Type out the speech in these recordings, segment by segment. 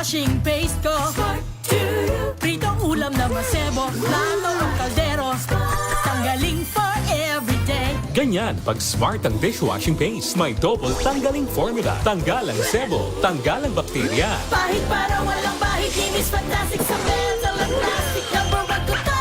dishwashing paste ko. Smart to you. Pritong ulam na masebo, plato o kaldero. Tanggaling for everyday. Ganyan pag Smart ang dishwashing paste. May double tanggaling formula. Tanggal ang sebo, tanggal ang bakterya. Pahit para walang bahid, linis fantastic sa metal at plastic. Number one ko to.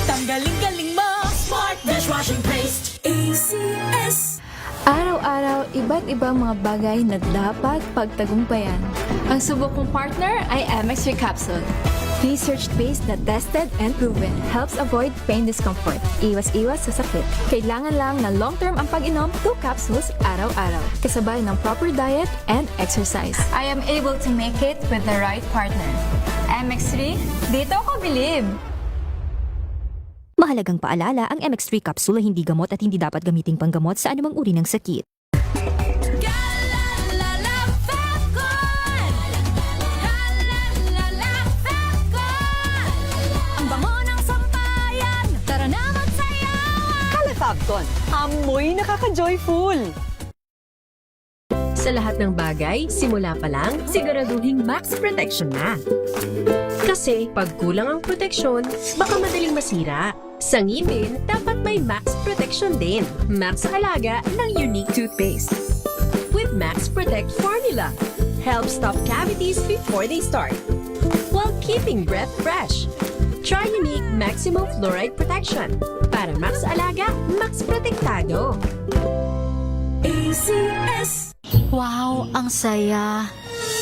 Tanggaling-galing mo. Smart dishwashing paste. ACS. Araw-araw, iba't ibang mga bagay na dapat pagtagumpayan. Ang subok kong partner ay MX3 Capsule. Research-based na tested and proven. Helps avoid pain discomfort. Iwas-iwas sa sakit. Kailangan lang na long-term ang pag-inom 2 capsules araw-araw. Kasabay ng proper diet and exercise. I am able to make it with the right partner. MX3, dito ako believe! Mahalagang paalala, ang MX3 capsule ay hindi gamot at hindi dapat gamiting panggamot sa anumang uri ng sakit. Ang bango ng sampayan, tara na magsayawan. Calefabton, amoy nakaka-joyful! Sa lahat ng bagay, simula pa lang, siguraduhing max protection na. Kasi pag kulang ang proteksyon, baka madaling masira. Sa ngipin, dapat may max protection din. Max sa halaga ng unique toothpaste. With Max Protect Formula, help stop cavities before they start, while keeping breath fresh. Try unique maximum fluoride protection para max alaga, max protektado. ACS. Wow, ang saya!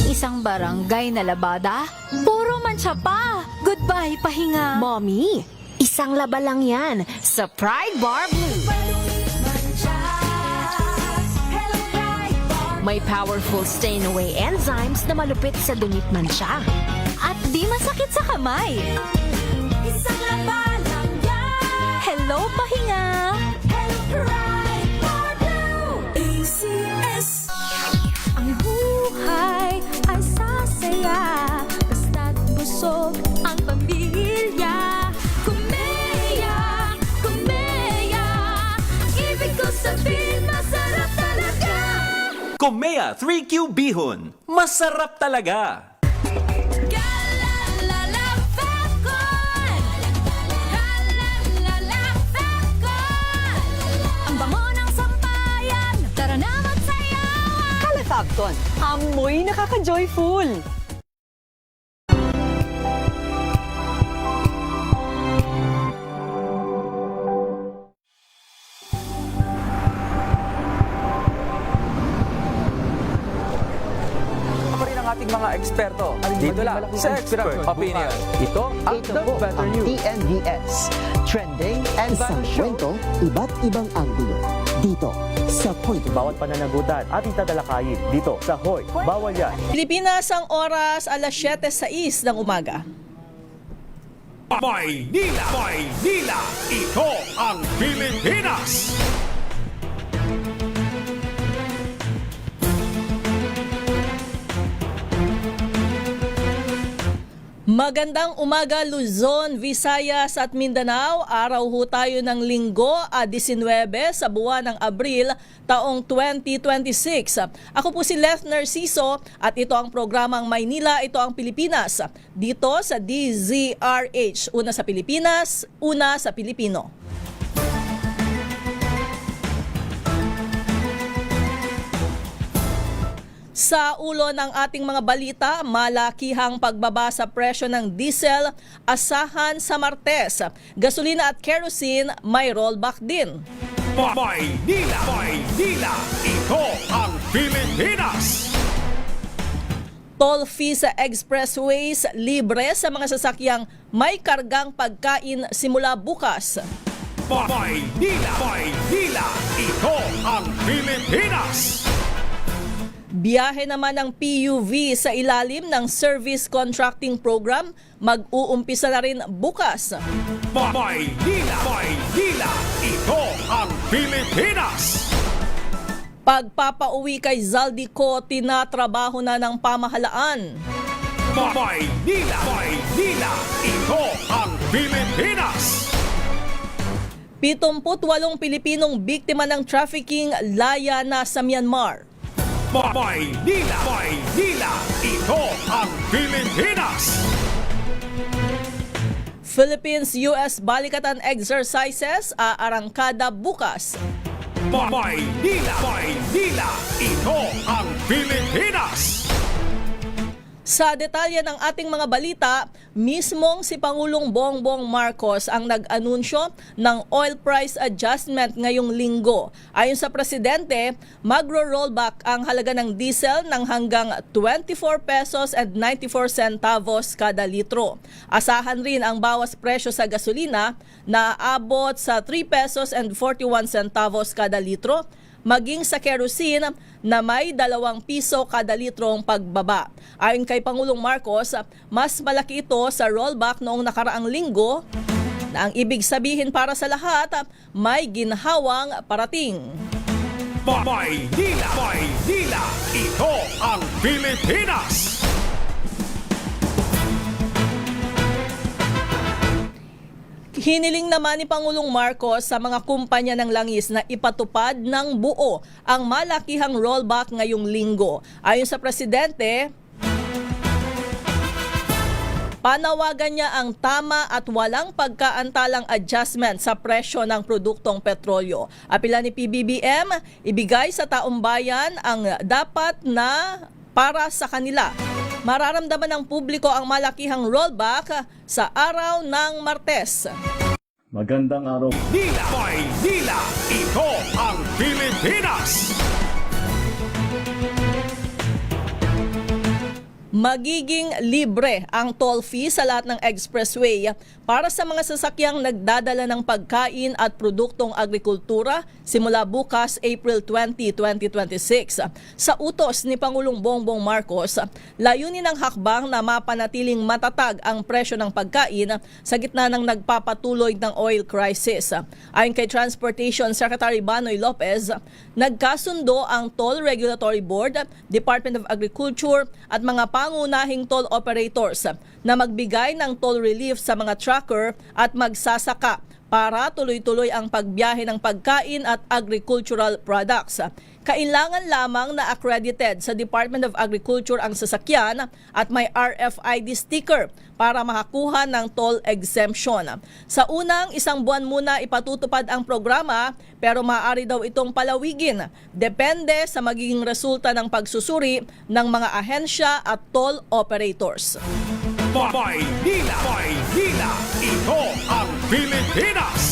Isang barangay na labada, puro mancha pa! Goodbye, pahinga! Mommy, isang laba lang yan sa Pride Bar Blue. May powerful stain-away enzymes na malupit sa dungit mansya. At di masakit sa kamay! Isang laba lang yan. Hello, pahinga! Hello, Pride Bar Blue. ACS. Ang buhay ay sasaya, basta't busog ang pamilya. Kumeya, kumeya. Ibig ko sabihin, masarap talaga. Komea 3Q Bihon. Masarap talaga! Ang bango ng sampayan, tara na magsayawan. Calefabton, amoy nakaka-joyful! Pa rin ang ating mga eksperto dito lang sa Expert Opinion. Ito ang The Better News. TNVS. Trending and Isang fashion. kwento, iba't ibang anggulo. Dito, sa Point. Bawat pananagutan ating tatalakayin dito sa Hoy, Bawal Yan. Pilipinas ang oras alas 7:06 ng umaga. Maynila! Maynila! Ito ang Pilipinas! Magandang umaga Luzon, Visayas at Mindanao. Araw ho tayo ng Linggo, 19 sa buwan ng Abril, taong 2026. Ako po si Leth Narciso at ito ang programang Maynila, ito ang Pilipinas. Dito sa DZRH, una sa Pilipinas, una sa Pilipino. Sa ulo ng ating mga balita, malakihang pagbaba sa presyo ng diesel, asahan sa Martes. Gasolina at kerosene may rollback din. Maynila! Maynila! Ito ang Pilipinas! Toll fee sa expressways libre sa mga sasakyang may kargang pagkain simula bukas. Maynila! Maynila! Ito ang Pilipinas! Biyahe naman ng PUV sa ilalim ng Service Contracting Program, mag-uumpisa na rin bukas. Maynila! Maynila! Ito ang Pilipinas! Pagpapauwi kay Zaldico, tinatrabaho na ng pamahalaan. Maynila! Maynila! Ito ang Pilipinas! 78 Pilipinong biktima ng trafficking laya na sa Myanmar. Maynila, Maynila, ito ang Pilipinas. Philippines-US Balikatan Exercises aarangkada bukas. Maynila, Maynila, ito ang Pilipinas. Sa detalye ng ating mga balita, mismong si Pangulong Bongbong Marcos ang nag-anunsyo ng oil price adjustment ngayong linggo. Ayon sa presidente, magro-rollback ang halaga ng diesel ng hanggang 24 pesos and 94 centavos kada litro. Asahan rin ang bawas presyo sa gasolina na aabot sa 3 pesos and 41 centavos kada litro, maging sa kerosene na may 2 piso kada litrong pagbaba. Ayon kay Pangulong Marcos, mas malaki ito sa rollback noong nakaraang linggo na ang ibig sabihin para sa lahat, may ginhawang parating. Maynila, Maynila, ito ang Pilipinas. Hiniling naman ni Pangulong Marcos sa mga kumpanya ng langis na ipatupad ng buo ang malakihang rollback ngayong linggo. Ayon sa presidente, panawagan niya ang tama at walang pagkaantalang adjustment sa presyo ng produktong petrolyo. Apila ni PBBM, ibigay sa taong bayan ang dapat na para sa kanila. Mararamdaman ng publiko ang malakihang rollback sa araw ng Martes. Magandang araw. Maynila, Maynila, ito ang Pilipinas. Magiging libre ang toll fee sa lahat ng expressway para sa mga sasakyang nagdadala ng pagkain at produktong agrikultura simula bukas April 20, 2026. Sa utos ni Pangulong Bongbong Marcos, layunin ng hakbang na mapanatiling matatag ang presyo ng pagkain sa gitna ng nagpapatuloy ng oil crisis. Ayon kay Transportation Secretary Banoy Lopez, nagkasundo ang Toll Regulatory Board, Department of Agriculture at mga pangunahing toll operators na magbigay ng toll relief sa mga trucker at magsasaka para tuloy-tuloy ang pagbiyahe ng pagkain at agricultural products. Kailangan lamang na accredited sa Department of Agriculture ang sasakyan at may RFID sticker para makakuha ng toll exemption. Sa unang 1 buwan muna ipatutupad ang programa, pero maaari daw itong palawigin. Depende sa magiging resulta ng pagsusuri ng mga ahensya at toll operators. Maynila, Maynila, ito ang Pilipinas.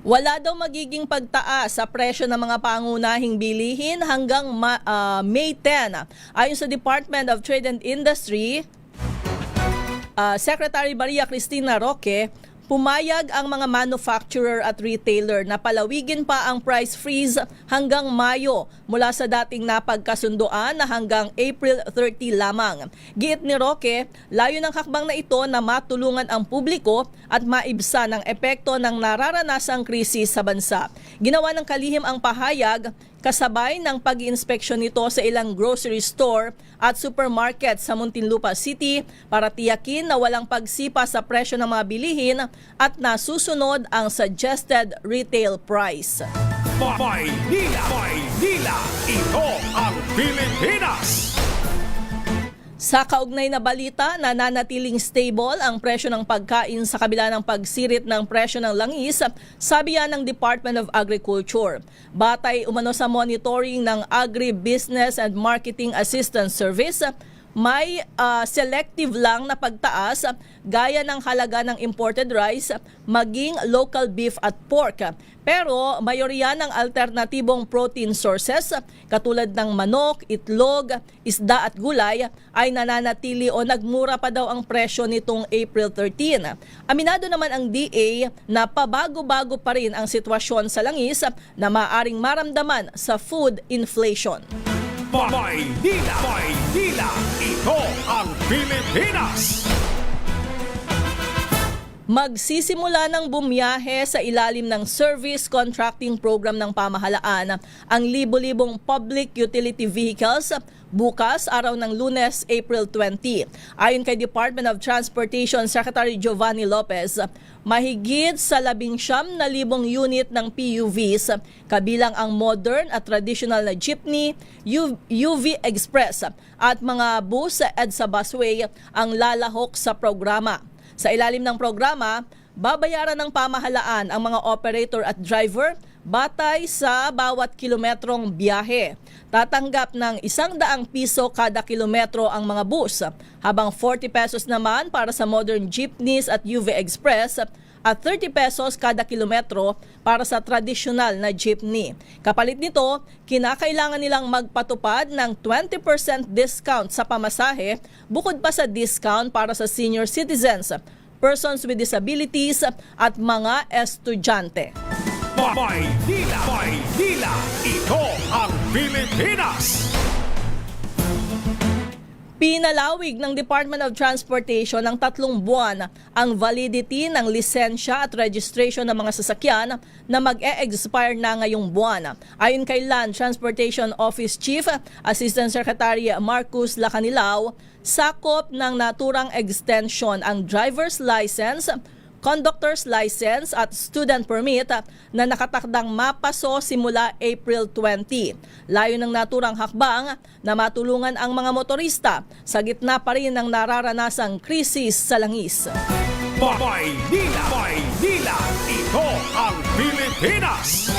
Wala daw magiging pagtaas sa presyo ng mga pangunahing bilihin hanggang May 10. Ayon sa Department of Trade and Industry, Secretary Maria Cristina Roque, pumayag ang mga manufacturer at retailer na palawigin pa ang price freeze hanggang Mayo mula sa dating napagkasunduan na hanggang April 30 lamang. Giit ni Roque, layo ng hakbang na ito na matulungan ang publiko at maibsan ang epekto ng nararanasang krisis sa bansa. Ginawa ng kalihim ang pahayag kasabay ng pag-iinspeksyon nito sa ilang grocery store at supermarket sa Muntinlupa City para tiyakin na walang pagsipa sa presyo ng mga bilihin at nasusunod ang suggested retail price. Maynila, Maynila, ito ang Pilipinas. Sa kaugnay na balita, nananatiling stable ang presyo ng pagkain sa kabila ng pagsirit ng presyo ng langis, sabi yan ng Department of Agriculture. Batay umano sa monitoring ng Agribusiness and Marketing Assistance Service, may selective lang na pagtaas gaya ng halaga ng imported rice, maging local beef at pork. Pero mayorya ng alternatibong protein sources katulad ng manok, itlog, isda at gulay ay nananatili o nagmura pa daw ang presyo nitong April 13. Aminado naman ang DA na pabago-bago pa rin ang sitwasyon sa langis na maaring maramdaman sa food inflation. Maynila, Maynila, ito ang Pilipinas. Magsisimula ng bumiyahe sa ilalim ng Service Contracting Program ng pamahalaan ang libo-libong public utility vehicles bukas, araw ng Lunes, April 20. Ayon kay Department of Transportation Secretary Giovanni Lopez, mahigit sa 19,000 unit ng PUVs, kabilang ang modern at traditional na jeepney, UV Express at mga bus sa EDSA busway ang lalahok sa programa. Sa ilalim ng programa, babayaran ng pamahalaan ang mga operator at driver batay sa bawat kilometrong biyahe. Tatanggap ng 100 piso kada kilometro ang mga bus, habang 40 pesos naman para sa modern jeepneys at UV Express at 30 pesos kada kilometro para sa tradisyonal na jeepney. Kapalit nito, kinakailangan nilang magpatupad ng 20% discount sa pamasahe bukod pa sa discount para sa senior citizens, persons with disabilities at mga estudyante. Maynila, ito ang Pilipinas! Pinalawig ng Department of Transportation ng 3 buwan ang validity ng lisensya at registration ng mga sasakyan na mag-e-expire na ngayong buwan. Ayon kay Land Transportation Office Chief Assistant Secretary Marcus Lacanilao, sakop ng naturang extension ang driver's license, conductor's license at student permit na nakatakdang mapaso simula April 20. Layo ng naturang hakbang na matulungan ang mga motorista sa gitna pa rin ng nararanasang krisis sa langis. Maynila, ito ang Pilipinas!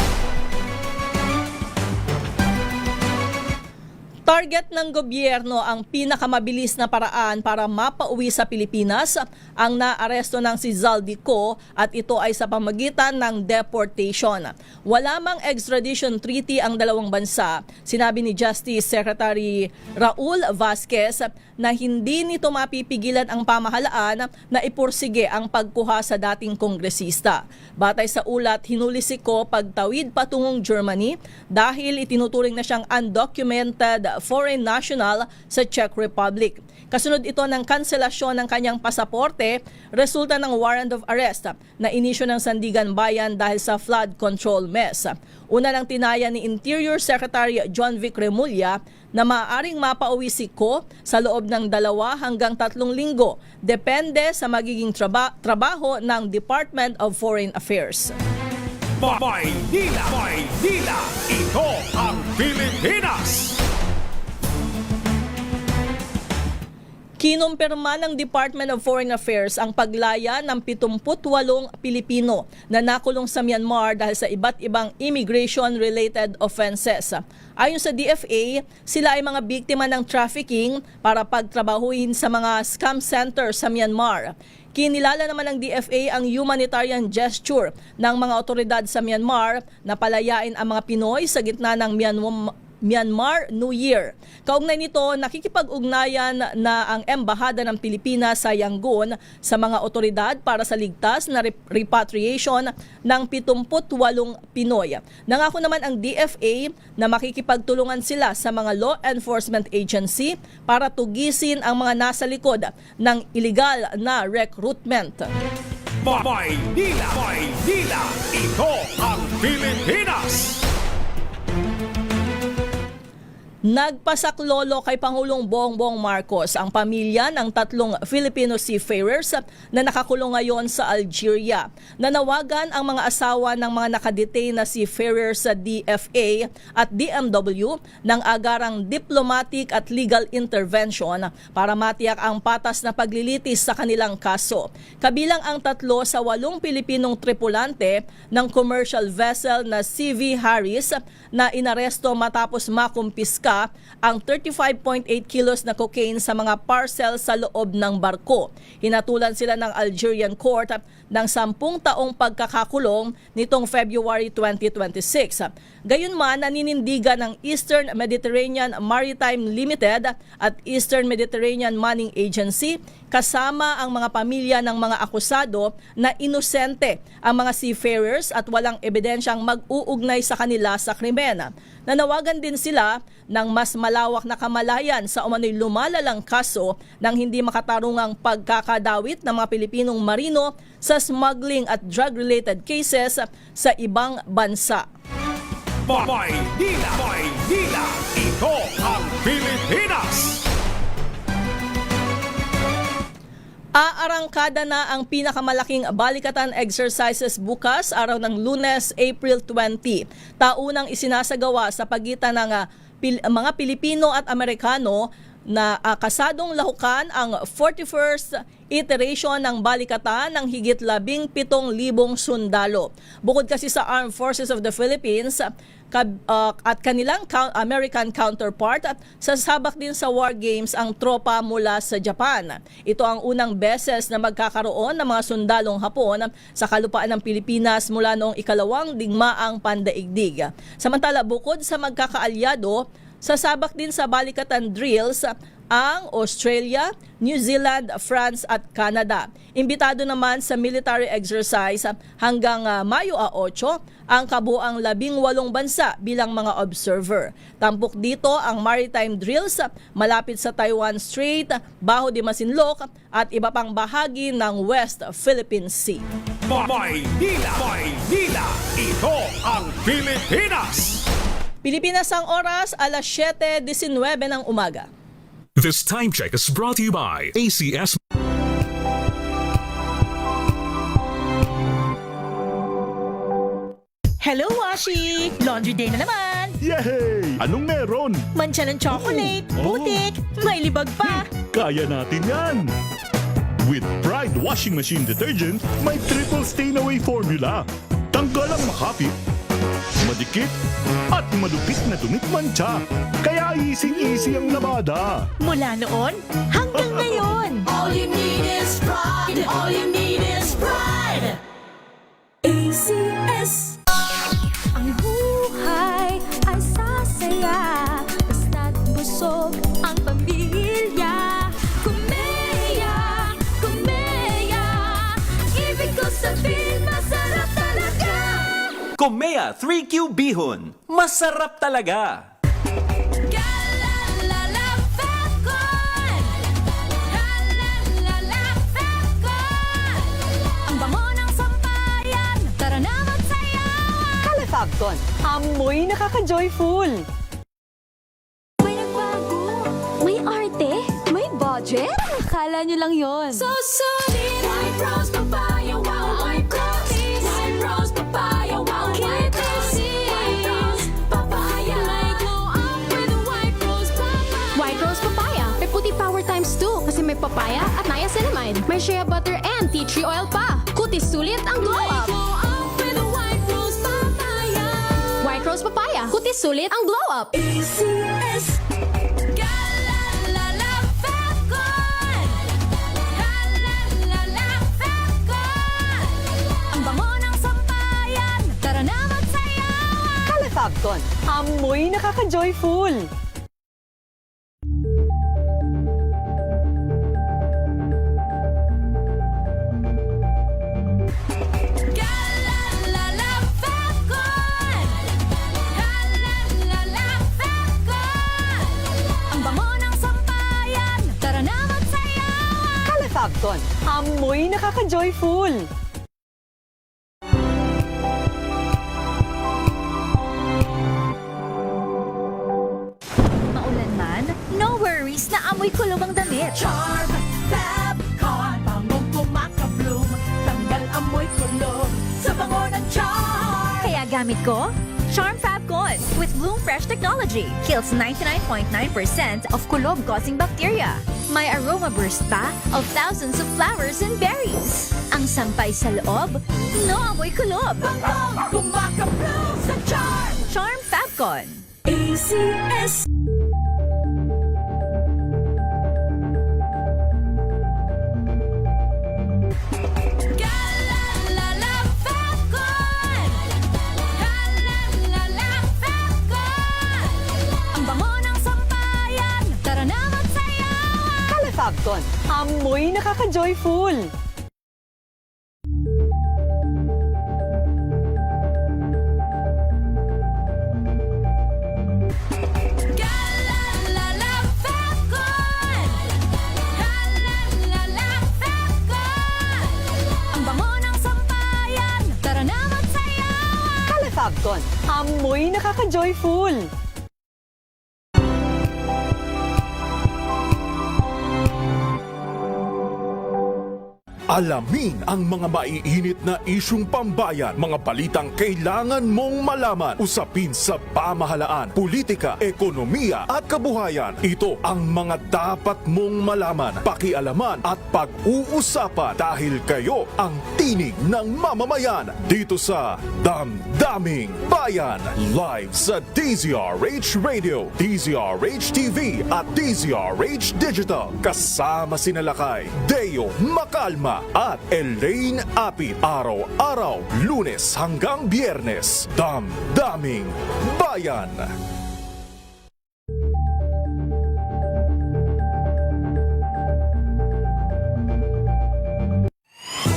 Target ng gobyerno ang pinakamabilis na paraan para mapauwi sa Pilipinas ang naaresto ng si Zaldico at ito ay sa pamagitan ng deportation. Wala mang extradition treaty ang dalawang bansa. Sinabi ni Justice Secretary Raul Vasquez na hindi nito mapipigilan ang pamahalaan na ipursige ang pagkuha sa dating kongresista. Batay sa ulat, hinuli si Ko pagtawid patungong Germany dahil itinuturing na siyang undocumented foreign national sa Czech Republic. Kasunod ito ng kanselasyon ng kanyang pasaporte, resulta ng warrant of arrest na inisyo ng Sandigan Bayan dahil sa flood control mess. Una nang tinaya ni Interior Secretary John Vic Remulla na maaaring mapauwi si Ko sa loob ng 2 hanggang 3 linggo, depende sa magiging trabaho ng Department of Foreign Affairs. Maynila, ito ang Pilipinas! Kinumpirma ng Department of Foreign Affairs ang paglaya ng 78 Pilipino na nakulong sa Myanmar dahil sa iba't ibang immigration-related offenses. Ayon sa DFA, sila ay mga biktima ng trafficking para pagtrabahuin sa mga scam center sa Myanmar. Kinilala naman ng DFA ang humanitarian gesture ng mga otoridad sa Myanmar na palayain ang mga Pinoy sa gitna ng Myanmar New Year. Kaugnay nito, nakikipag-ugnayan na ang Embahada ng Pilipinas sa Yangon sa mga otoridad para sa ligtas na repatriation ng 78 Pinoy. Nangako naman ang DFA na makikipagtulungan sila sa mga law enforcement agency para tugisin ang mga nasa likod ng illegal na recruitment. Maynila, ito ang Pilipinas! Nagpasaklolo kay Pangulong Bongbong Marcos ang pamilya ng 3 Filipino seafarers na nakakulong ngayon sa Algeria. Nanawagan ang mga asawa ng mga nakadetain na seafarers sa DFA at DMW ng agarang diplomatic at legal intervention para matiyak ang patas na paglilitis sa kanilang kaso. Kabilang ang 3 sa 8 Pilipinong tripulante ng commercial vessel na CV Harris na inaresto matapos makumpiska ang 35.8 kilos na cocaine sa mga parcel sa loob ng barko. Hinatulan sila ng Algerian court ng 10 taong pagkakakulong nitong February 2026. Gayunman, naninindigan ng Eastern Mediterranean Maritime Limited at Eastern Mediterranean Manning Agency kasama ang mga pamilya ng mga akusado na inosente ang mga seafarers at walang ebidensyang mag-uugnay sa kanila sa krimen. nanawagan din sila ng mas malawak na kamalayan sa umano'y lumalalang kaso ng hindi makatarungang pagkakadawit ng mga Pilipinong marino sa smuggling at drug-related cases sa ibang bansa. Maynila! Maynila! Ito ang Pilipinas! Aarangkada na ang pinakamalaking balikatan exercises bukas, araw ng Lunes, April 20. Taunang isinasagawa sa pagitan ng mga Pilipino at Amerikano na kasadong lahukan ang 41st iteration ng balikatan ng higit 17,000 sundalo. Bukod kasi sa Armed Forces of the Philippines at kanilang American counterpart, at sasabak din sa War Games ang tropa mula sa Japan. Ito ang unang beses na magkakaroon ng mga sundalong Hapon sa kalupaan ng Pilipinas mula noong ikalawang digmaang pandaigdig. Samantala, bukod sa magkakaalyado, sasabak din sa balikatan drills ang Australia, New Zealand, France at Canada. Imbitado naman sa military exercise hanggang Mayo 8 ang kabuang 18 bansa bilang mga observer. Tampok dito ang maritime drills malapit sa Taiwan Strait, Baho de Masinloc at iba pang bahagi ng West Philippine Sea. Maynila! Maynila! Ito ang Pilipinas! Pilipinas ang oras, alas 7:19 ng umaga. This time check is brought to you by ACS. Hello, Washi! Laundry day na naman! Yay! Anong meron? Mancha ng chocolate, putik, may libag pa! Kaya natin yan! With Pride Washing Machine Detergent, may triple stain-away formula. Tanggal ang makapit, madikit, at malupit na dumit-mancha. Kaya easy-easy ang labada. Mula noon hanggang ngayon! All you need is pride. All you need is pride. ACS. Ang buhay ay sasaya, basta't busog ang pamilya. Kumeya, kumeya, ibig ko sabihin masarap talaga. Komea 3Q Bihon. Masarap talaga! Fabcon, amoy nakaka-joyful. May nagbago, may arte, may budget. Akala nyo lang yon. So solid. White rose papaya, wow, white rose. White rose papaya, wow, white rose. White rose papaya. May glow up with white rose papaya. White Rose Papaya. May puti power times 2 kasi may papaya at niacinamide. May shea butter and tea tree oil pa. Kutis sulit ang glow up. Glow up with white rose papaya. White Rose Papaya. Kutis sulit ang glow up. ACS. Galalala Fabcon. Galalala Fabcon. Ang bango ng sampayan. Tara na magsayawan. Kala Fabcon, amoy nakaka-joyful. Galalala Fabcon. Galalala Fabcon. Ang bango ng sampayan. Tara na magsayawan. Kala Fabcon, amoy nakaka-joyful. Maulan man, no worries na amoy kulob ang damit. Charm Fabcon, bangong kumakabloom, tanggal amoy kulob sa bango ng charm. Kaya gamit ko, Charm Fabcon with Bloom Fresh technology. Kills 99.9% of kulob-causing bacteria. May aroma burst pa of thousands of flowers and berries. Ang sampay sa loob, no amoy kulob. Bangong kumakabloom sa charm. Charm Fabcon. ACS. Galalala Fabcon. Galalala Fabcon. Ang bango ng sampayan. Tara na magsayawan. Kala Fabcon, amoy nakaka-joyful. Amoy nakaka-joyful! Alamin ang mga maiinit na isyung pambayan, mga balitang kailangan mong malaman, usapin sa pamahalaan, politika, ekonomiya at kabuhayan. Ito ang mga dapat mong malaman, pakialaman at pag-uusapan dahil kayo ang tinig ng mamamayan dito sa Damdaming Bayan. Live sa DZRH Radio, DZRH TV at DZRH Digital. Kasama sina Lakay, Deo Macalma at Elaine Apit. Araw-araw, Lunes hanggang Biyernes. Damdaming Bayan.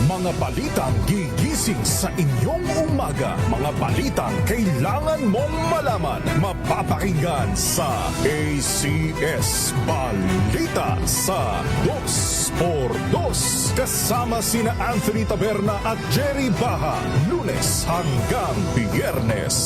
Mga balitang gigising sa inyong umaga. Mga balitang kailangan mong malaman. Mapapakinggan sa ACS Balita sa 2x2. Kasama sina Anthony Taberna at Jerry Baha. Lunes hanggang Biyernes.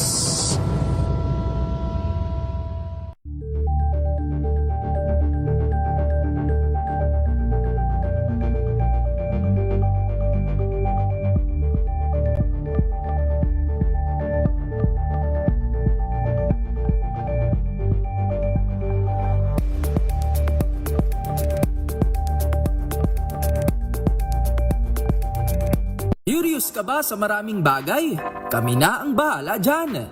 Curious ka ba sa maraming bagay? Kami na ang bahala dyan.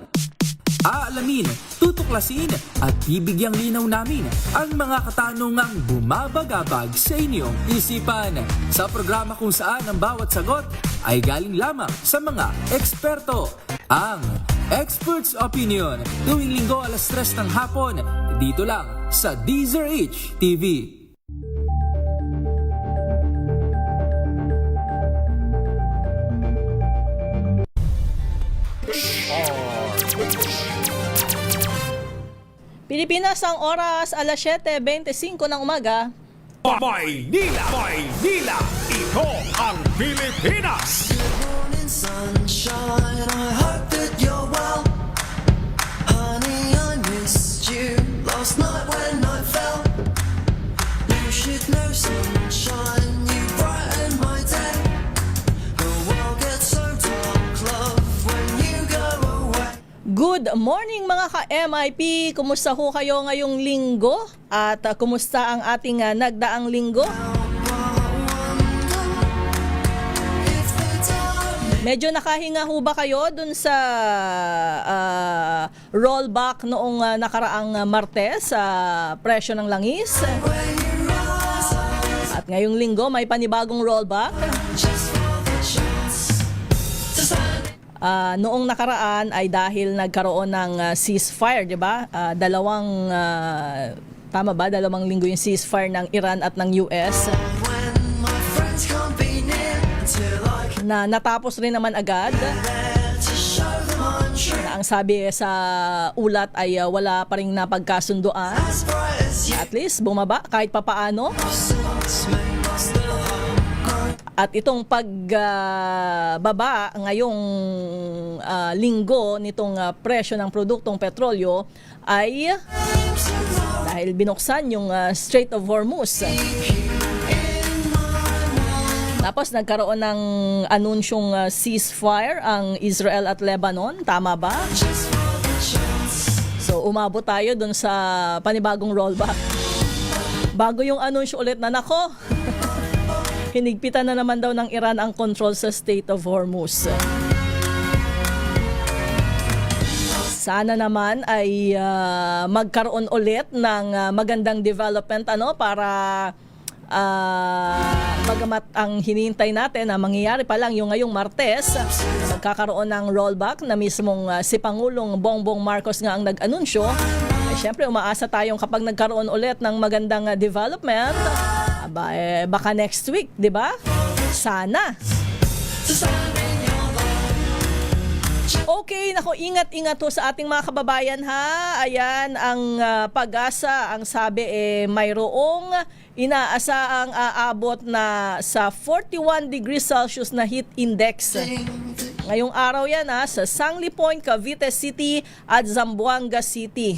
Aalamin, tutuklasin at bibigyang linaw namin ang mga katanungang bumabagabag sa inyong isipan. Sa programa kung saan ang bawat sagot ay galing lamang sa mga eksperto. Ang Expert's Opinion, tuwing linggo alas 3 ng hapon, dito lang sa DZRH TV. Pilipinas ang oras alas 7:25 ng umaga. Maynila! Maynila! Ito ang Pilipinas! Sunshine, I hope that you're well. Honey, I missed you last night when I fell. You should know, sunshine, you brighten my day. The world gets so dark, love, when you go away. Good morning mga ka-MIP! Kumusta ho kayo ngayong linggo? At kumusta ang ating nagdaang linggo? Medyo nakahinga ho ba kayo dun sa rollback noong nakaraang Martes sa presyo ng langis? At ngayong linggo may panibagong rollback. Noong nakaraan ay dahil nagkaroon ng ceasefire, di ba? Dalawang linggo yung ceasefire ng Iran at ng US. Na natapos rin naman agad. Na ang sabi sa ulat ay wala pa rin napagkasunduan. At least bumaba kahit papaano. At itong pagbaba ngayong linggo nitong presyo ng produktong petrolyo ay dahil binuksan yung Strait of Hormuz. Tapos nagkaroon ng anunsyong ceasefire ang Israel at Lebanon. Tama ba? So umabot tayo dun sa panibagong rollback. Bago yung anunsyo ulit na nako, hinigpitan na naman daw ng Iran ang control sa Strait of Hormuz. Sana naman ay magkaroon ulit ng magandang development para bagamat ang hinihintay natin na mangyayari pa lang yung ngayong Martes, magkakaroon ng rollback na mismong si Pangulong Bongbong Marcos nga ang nag-anunsyo. Siyempre umaasa tayong kapag nagkaroon ulit ng magandang development, baka next week, di ba? Sana. Okay, nako, ingat-ingat ho sa ating mga kababayan ha. Ayan ang Pag-asa, ang sabi mayroong inaasahang aabot na sa 41 degrees Celsius na heat index Ngayong araw yan sa Sanglipoint, Cavite City at Zamboanga City.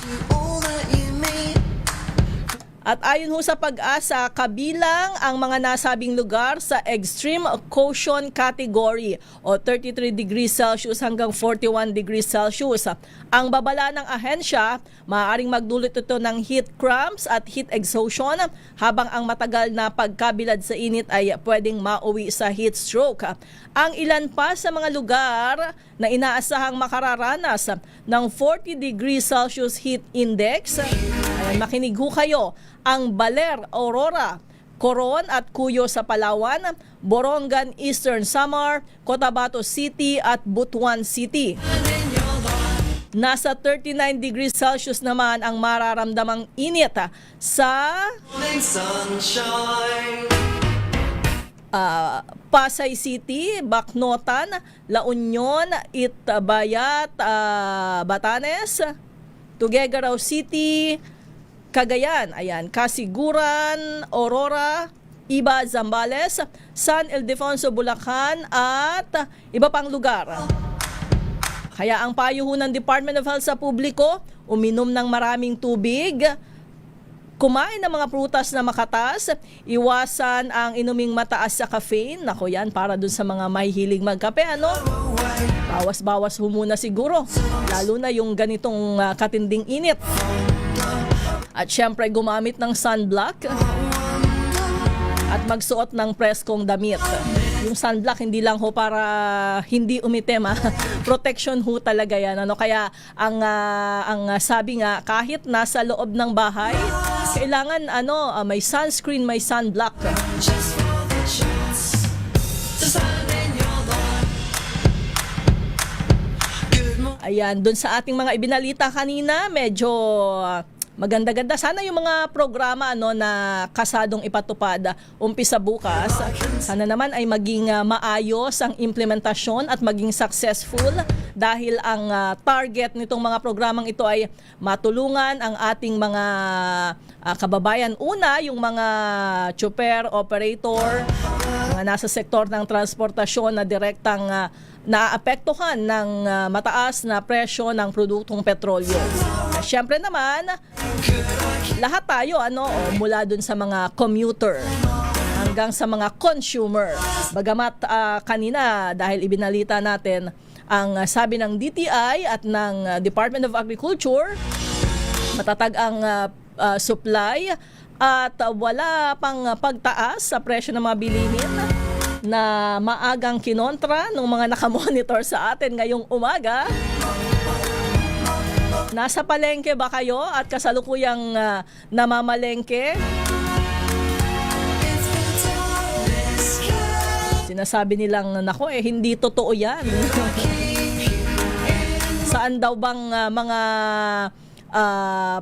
At ayon ho sa Pag-asa, kabilang ang mga nasabing lugar sa extreme caution category o 33 degrees Celsius hanggang 41 degrees Celsius. Ang babala ng ahensya, maaaring magdulot ito ng heat cramps at heat exhaustion, habang ang matagal na pagkabilad sa init ay pwedeng mauwi sa heat stroke. Ang ilan pa sa mga lugar na inaasahang makararanas ng 40 degrees Celsius heat index, ay makinig ho kayo, ang Baler, Aurora, Coron at Cuyo sa Palawan, Borongan, Eastern Samar, Cotabato City at Butuan City. Nasa 39 degrees Celsius naman ang mararamdamang init sa Pasay City, Bacnotan, La Union, Itbayat, Batanes, Tuguegarao City, Cagayan, ayan, Casiguran, Aurora, Iba, Zambales, San Ildefonso, Bulacan at iba pang lugar. Kaya ang payo ho ng Department of Health sa publiko, uminom ng maraming tubig, kumain ng mga prutas na makatas, iwasan ang inuming mataas sa caffeine. Nako yan, para dun sa mga mahihilig magkape, ano? Bawas-bawas ho muna siguro, lalo na yung ganitong katinding init. At syempre gumamit ng sunblock at magsuot ng preskong damit. Yung sunblock hindi lang ho para hindi umitim, protection ho talaga yan, ano? Kaya ang sabi nga, kahit nasa loob ng bahay, kailangan may sunscreen, may sunblock. Ayan, dun sa ating mga ibinalita kanina, medyo maganda-ganda. Sana yung mga programa na kasadong ipatupad umpisa bukas, sana naman ay maging maayos ang implementasyon at maging successful, dahil ang target nitong mga programang ito ay matulungan ang ating mga kababayan. Una, yung mga chopper, operator, mga nasa sektor ng transportasyon na direktang naapektuhan ng mataas na presyo ng produktong petrolyo. Siyempre naman, lahat tayo mula dun sa mga commuter hanggang sa mga consumer. Bagamat kanina, dahil ibinalita natin ang sabi ng DTI at ng Department of Agriculture, matatag ang supply at wala pang pagtaas sa presyo ng mga bilihin na maagang kinontra ng mga nakamonitor sa atin ngayong umaga. Nasa palengke ba kayo at kasalukuyang namamalengke? Sinasabi nilang, nako hindi totoo yan. Saan daw bang mga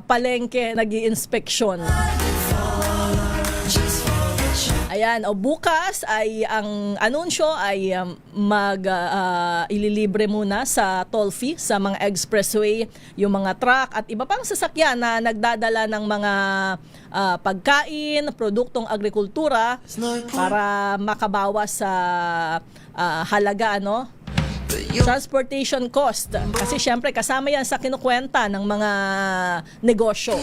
palengke nag-i-inspeksyon? Ayan, bukas ay ang anunsyo ay ililibre muna sa toll fee sa mga expressway yung mga truck at iba pang sasakyan na nagdadala ng mga pagkain, produktong agrikultura para makabawas sa halaga transportation cost. Kasi syempre kasama yan sa kinukwenta ng mga negosyo.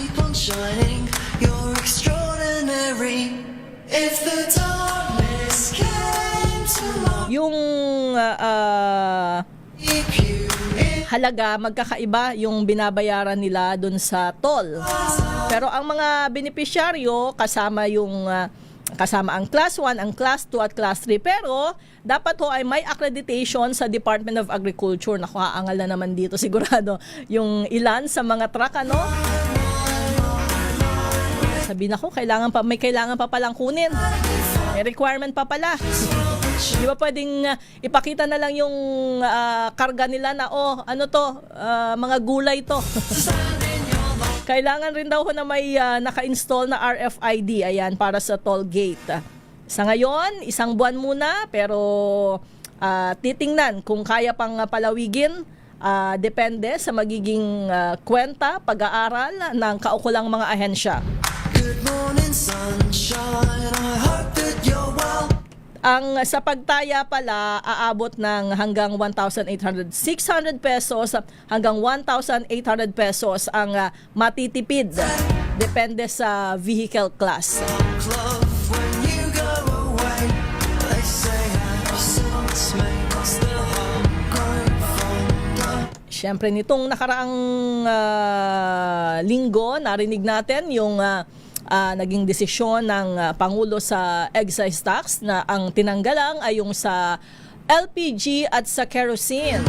Yung halaga magkakaiba yung binabayaran nila dun sa toll. Pero ang mga benepisyaryo kasama ang Class 1, ang Class 2 at Class 3. Pero dapat ay may accreditation sa Department of Agriculture. Naku, aangal na naman dito sigurado yung ilan sa mga truck, Sabi na ko, may kailangan pa palang kunin. May requirement pa pala. Di ba pwedeng ipakita na lang yung karga nila na, mga gulay to. Kailangan rin daw na may naka-install na RFID, ayan, para sa toll gate. Sa ngayon, 1 buwan muna, pero titingnan kung kaya pang palawigin. Depende sa magiging kwenta, pag-aaral ng kaukulang mga ahensya. Ang sa pagtaya pala, aabot ng hanggang 1,800, 600 pesos hanggang 1,800 pesos ang matitipid. Depende sa vehicle class. Siyempre, nitong nakaraang linggo, narinig natin yung naging desisyon ng Pangulo sa excise tax na ang tinanggalang ay yung sa LPG at sa kerosene.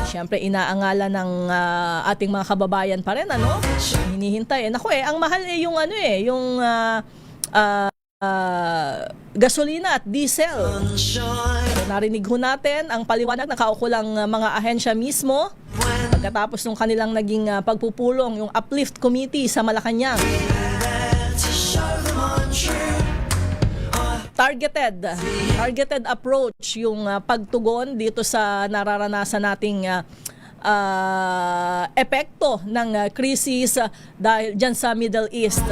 Siyempre, inaangalan ng ating mga kababayan pa rin, ano? Hinihintay. Naku ang mahal yung yung gasolina at diesel. So, narinig ho natin ang paliwanag ng kaukulang mga ahensya mismo pagkatapos ng kanilang naging pagpupulong, yung Uplift Committee sa Malacanang. Targeted approach yung pagtugon dito sa nararanasan nating epekto ng krisis dahil dyan sa Middle East.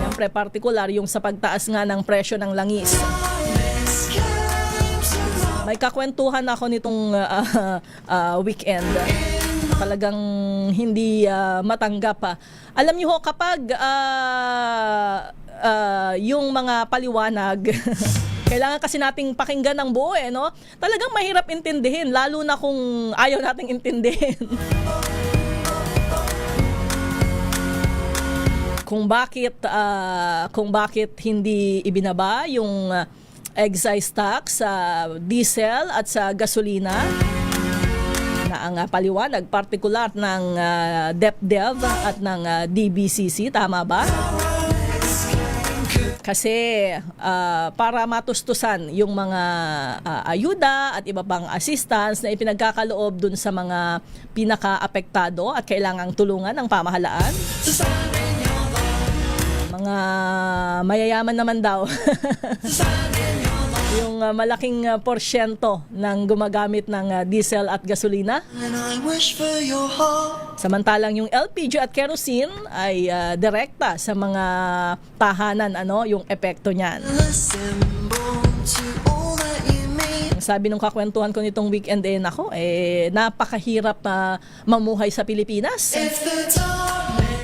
Siyempre, partikular yung sa pagtaas nga ng presyo ng langis. May kakwentuhan ako nitong weekend. Talagang hindi matanggap. Alam niyo ho, kapag yung mga paliwanag, kailangan kasi nating pakinggan ng buo no? Talagang mahirap intindihin, lalo na kung ayaw nating intindihin. kung bakit hindi ibinaba yung excise tax sa diesel at sa gasolina na ang paliwanag partikular ng DepDev at ng DBCC, tama ba? Kasi para matustusan yung mga ayuda at iba pang assistance na ipinagkakaloob dun sa mga pinaka-apektado at kailangang tulungan ng pamahalaan. Mga mayayaman naman daw. Yung malaking porsyento ng gumagamit ng diesel at gasolina. Samantalang yung LPG at kerosene ay direkta sa mga tahanan, yung epekto niyan. Sabi nung kakwentuhan ko nitong weekend, napakahirap mamuhay sa Pilipinas.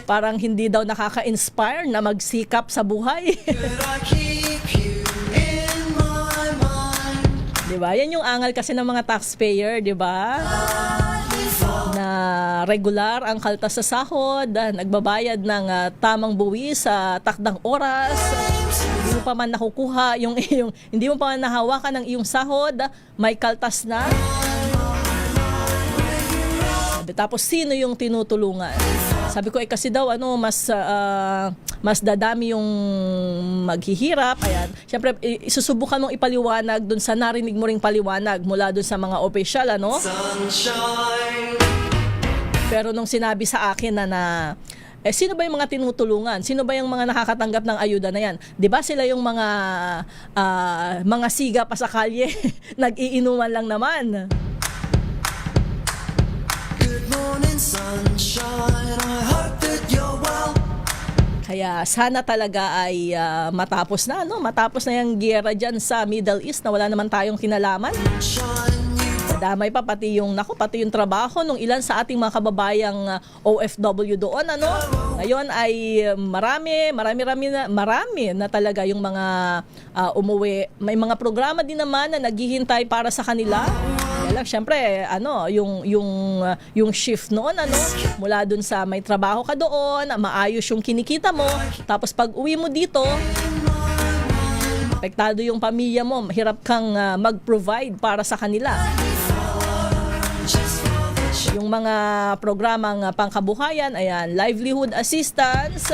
Parang hindi daw nakaka-inspire na magsikap sa buhay. Diba? Yan yung angal kasi ng mga taxpayer, diba? Na regular ang kaltas sa sahod, nagbabayad ng tamang buwis sa takdang oras, hindi mo pa man nakukuha hindi mo pa man nahawakan ng iyong sahod, may kaltas na. Tapos sino yung tinutulungan? Sabi ko kasi daw mas dadami yung maghihirap. Ayan. Siyempre isusubukan mong ipaliwanag dun sa narinig mo ring paliwanag mula dun sa mga opisyal, Pero nung sinabi sa akin na sino ba yung mga tinutulungan? Sino ba yung mga nakakatanggap ng ayuda na yan? 'Di ba sila yung mga siga pa sa kalye? Nag-iinuman lang naman. Kaya sana talaga ay matapos na yung giyera dyan sa Middle East na wala naman tayong kinalaman. Damay pa pati yung trabaho ng ilan sa ating mga kababayang OFW doon, Ngayon ay marami na talaga yung mga umuwi. May mga programa din naman na naghihintay para sa kanila. Kaya lang, syempre, yung shift noon, mula dun sa may trabaho ka doon, maayos yung kinikita mo, tapos pag uwi mo dito, apektado yung pamilya mo, hirap kang mag-provide para sa kanila. Yung mga programang pangkabuhayan, ayan, livelihood assistance,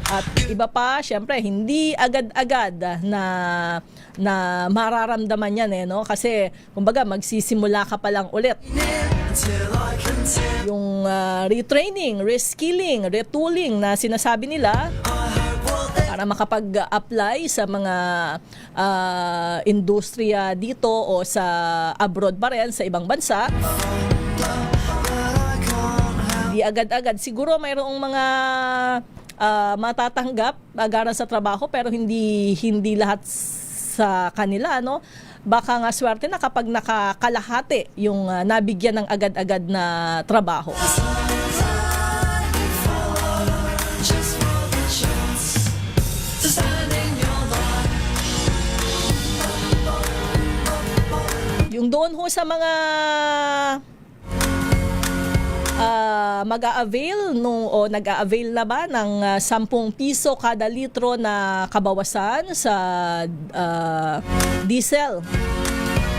at iba pa, syempre, hindi agad-agad na mararamdaman yan, Kasi, kumbaga, magsisimula ka pa lang ulit. Yung retraining, reskilling, retooling na sinasabi nila para makapag-apply sa mga industriya dito o sa abroad pa rin, sa ibang bansa. Hindi Hindi agad-agad. Siguro mayroong mga matatanggap agaran sa trabaho pero hindi lahat sa kanila, no? Baka nga swerte na kapag nakakalahati yung nabigyan ng agad-agad na trabaho. Yung doon ho sa mga mag-a-avail o nag-a-avail na ba ng 10 piso kada litro na kabawasan sa diesel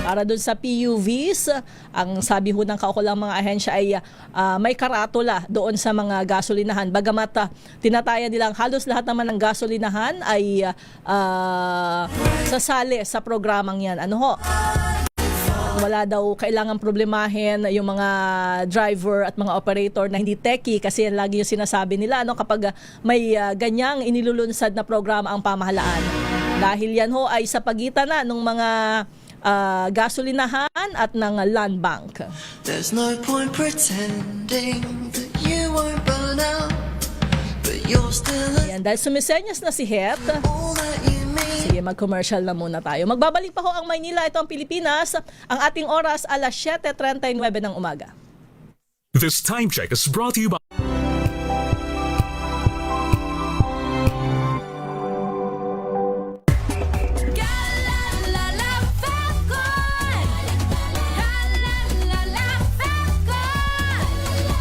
para doon sa PUVs. Ang sabi ho ng kaukulang mga ahensya ay may karatula doon sa mga gasolinahan. Bagamat tinataya nilang halos lahat naman ng gasolinahan ay sasali sa programang yan. Ano ho? Wala daw kailangan problemahin yung mga driver at mga operator na hindi techie kasi yan lagi yung sinasabi nila kapag may ganyang inilulunsad na programa ang pamahalaan. Dahil yan ho ay sa pagitan na ng mga gasolinahan at ng land bank. There's no point pretending that you won't burn out, but you're still Yan, dahil sumisenyas na si Het. all that you mean. Sige, mag-commercial na muna tayo. Magbabalik pa ho ang Maynila, ito ang Pilipinas. Ang ating oras, alas 7:39 ng umaga. This time check is brought to you by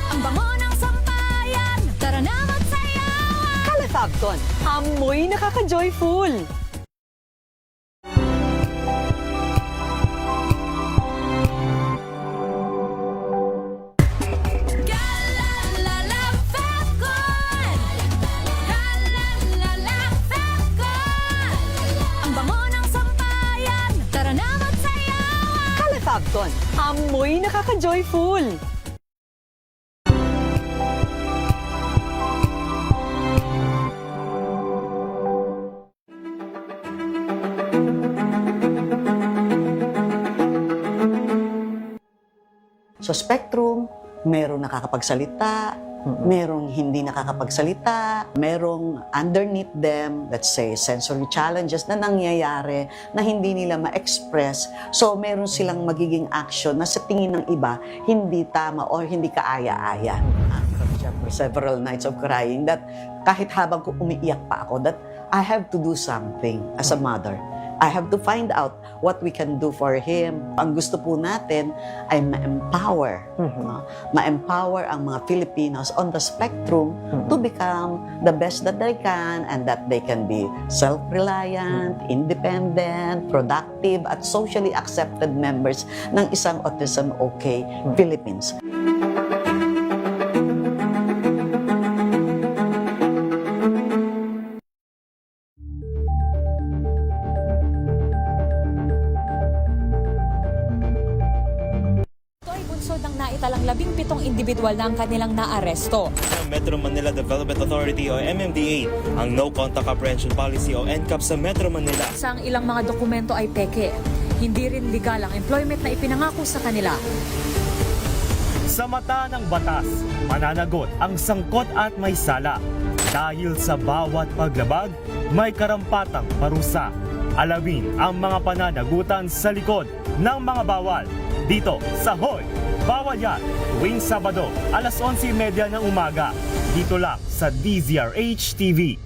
Ang bango ng sampayan, tara na magsayawan. Calefabcon, amoy nakaka-joyful. Ang bango ng sampayan, tara na magsayawan. Calefabcon, amoy nakaka-joyful. Sa spectrum, merong nakakapagsalita, merong hindi nakakapagsalita, merong underneath them, let's say, sensory challenges na nangyayari na hindi nila ma-express. So, meron silang magiging action na sa tingin ng iba, hindi tama or hindi kaaya-aya. For several nights of crying that kahit habang umiiyak pa ako, that I have to do something as a mother. I have to find out what we can do for him. Ang gusto po natin ay ma-empower. Ma-empower ang mga Filipinos on the spectrum to become the best that they can and that they can be self-reliant, independent, productive, at socially accepted members ng isang Autism OK Philippines. Naitalang 17 individual na ang kanilang naaresto. Metro Manila Development Authority o MMDA ang No Contact Apprehension Policy o NCAP sa Metro Manila. Sa ilang mga dokumento ay peke. Hindi rin legal ang employment na ipinangako sa kanila. Sa mata ng batas, mananagot ang sangkot at may sala. Dahil sa bawat paglabag, may karampatang parusa. Alamin ang mga pananagutan sa likod ng mga bawal. Dito sa Hoy! Bawal yan, tuwing Sabado, alas 11:30 ng umaga. Dito lang sa DZRH TV.